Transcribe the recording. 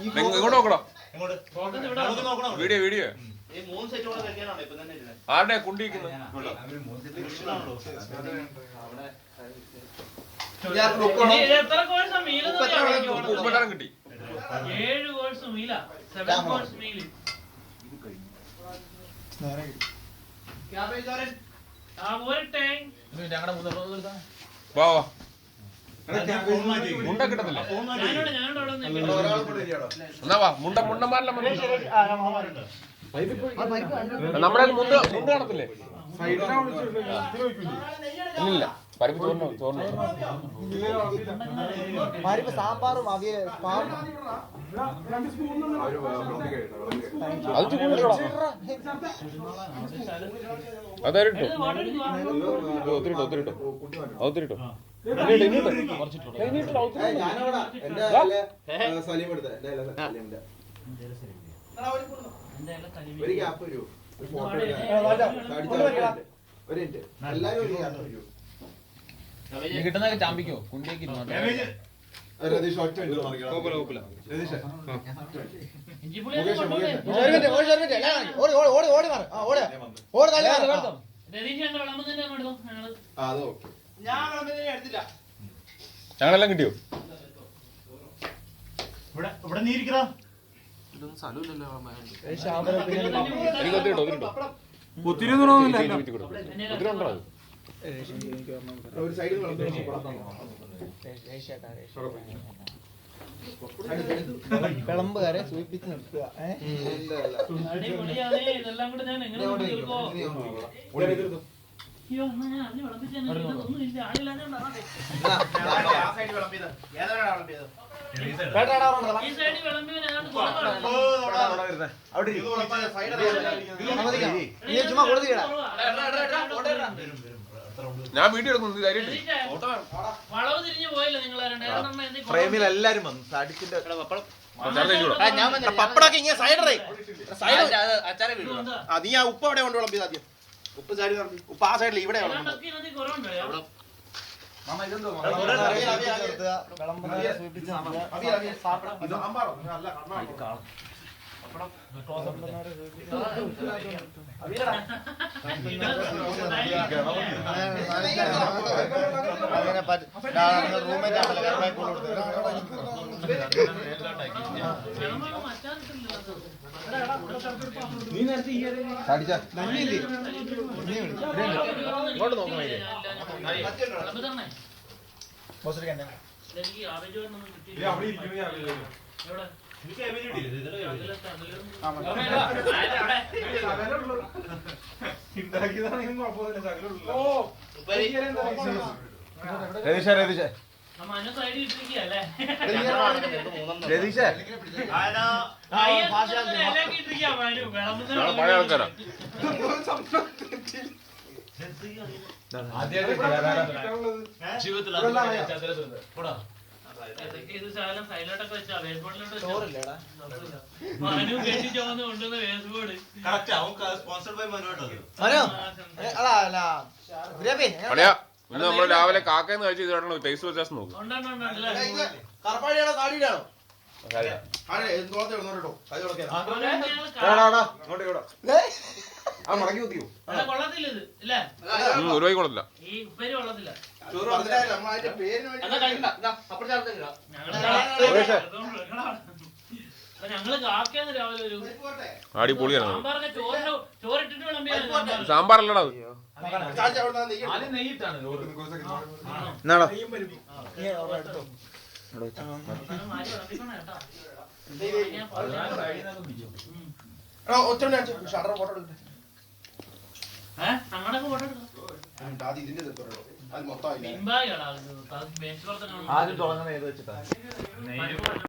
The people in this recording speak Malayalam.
ഇങ്ങോട്ട് നോക്കണോ? വീഡിയോ വീഡിയോ ആരുടെ കുണ്ടിരിക്കുന്നത്? ഉപ്പട്ടാരം കിട്ടി. 7 കോഴ്സ് മീല 7 കോഴ്സ് മീല്. വാ വാ മുണ്ട കിട്ടത്തില്ല. എന്നാ വാ മുണ്ടന്മാരെല്ലാം നമ്മുടെ മുണ്ട് മുണ്ട് കാണത്തില്ലേ? ഇല്ല പരിപ്പ് ചോറിന് പരിപ്പ് സാമ്പാറും അതായിട്ടോ ഒത്തിരിട്ടോ ഒത്തിരിട്ടോ ഒത്തിരിട്ടോ കിട്ടുന്നൊക്കെ ചാമ്പിക്കോ കുണ്ടിയേക്ക് ഞങ്ങളെല്ലാം കിട്ടിയോ? എനിക്ക് ഒത്തിരിട്ടോ ഒത്തിരിട്ടോ ഒത്തിരി ഒത്തിരി ഉണ്ടോ? വിളമ്പുകാരെ സൂചിപ്പിച്ച് നിർത്തുക. ഇതെല്ലാം കൂടെ ഞാൻ എങ്ങനെ തീർക്കോ? അയ്യോ ഞാൻ അറിഞ്ഞു വിളമ്പിച്ചൊന്നും ഇല്ല. ആളില്ലാതെ ഈ സൈഡിൽ വിളമ്പി ചുമ്മാ കൊടുത്തില്ല. ഞാൻ വീഡിയോ എടുക്കുന്നു. വളവ് തിരിഞ്ഞു പോയല്ലോ നിങ്ങൾ. ഫ്രെയിമിൽ എല്ലാരും വന്നു. പപ്പടൊക്കെ ഇങ്ങനെ സൈഡറേ നീ ആ ഉപ്പ് അവിടെ കൊണ്ട് വിളമ്പിയത് ആദ്യം. ഉപ്പ് സൈഡിൽ ഉപ്പ് ആ സൈഡിൽ ഇവിടെ പഴയ ആൾക്കാരാ. സൈഡിലോട്ടൊക്കെ വെച്ചാ വേസ്ബോർഡിലോട്ട് മനു കെട്ടി ചോന്ന് കൊണ്ടുവന്ന വേസ്ബോർഡ് ഇന്ന് നമ്മള് രാവിലെ കാക്കയെന്ന് കഴിച്ച് ഇതാണല്ലോ ടേസ്റ്റ് വ്യത്യാസം നോക്കും. കൊള്ളത്തില്ല ഇത് ഇല്ലേ? ഒരു വൈ കൊള്ളത്തില്ല. ഈ ഉപ്പേരി കൊള്ളത്തില്ല. ഞങ്ങള് കാക്കയെന്ന് രാവിലെ ഒരു അടിപൊളിയാണ്. സാമ്പാറൊക്കെ ചോറിട്ടിട്ട് വിളമ്പിയാണ്. സാമ്പാറല്ലടാ അത്. ഞങ്ങളുടെ ഫോട്ടോ ആദ്യം തുടങ്ങുന്നത് ഏത് വെച്ചിട്ടാ?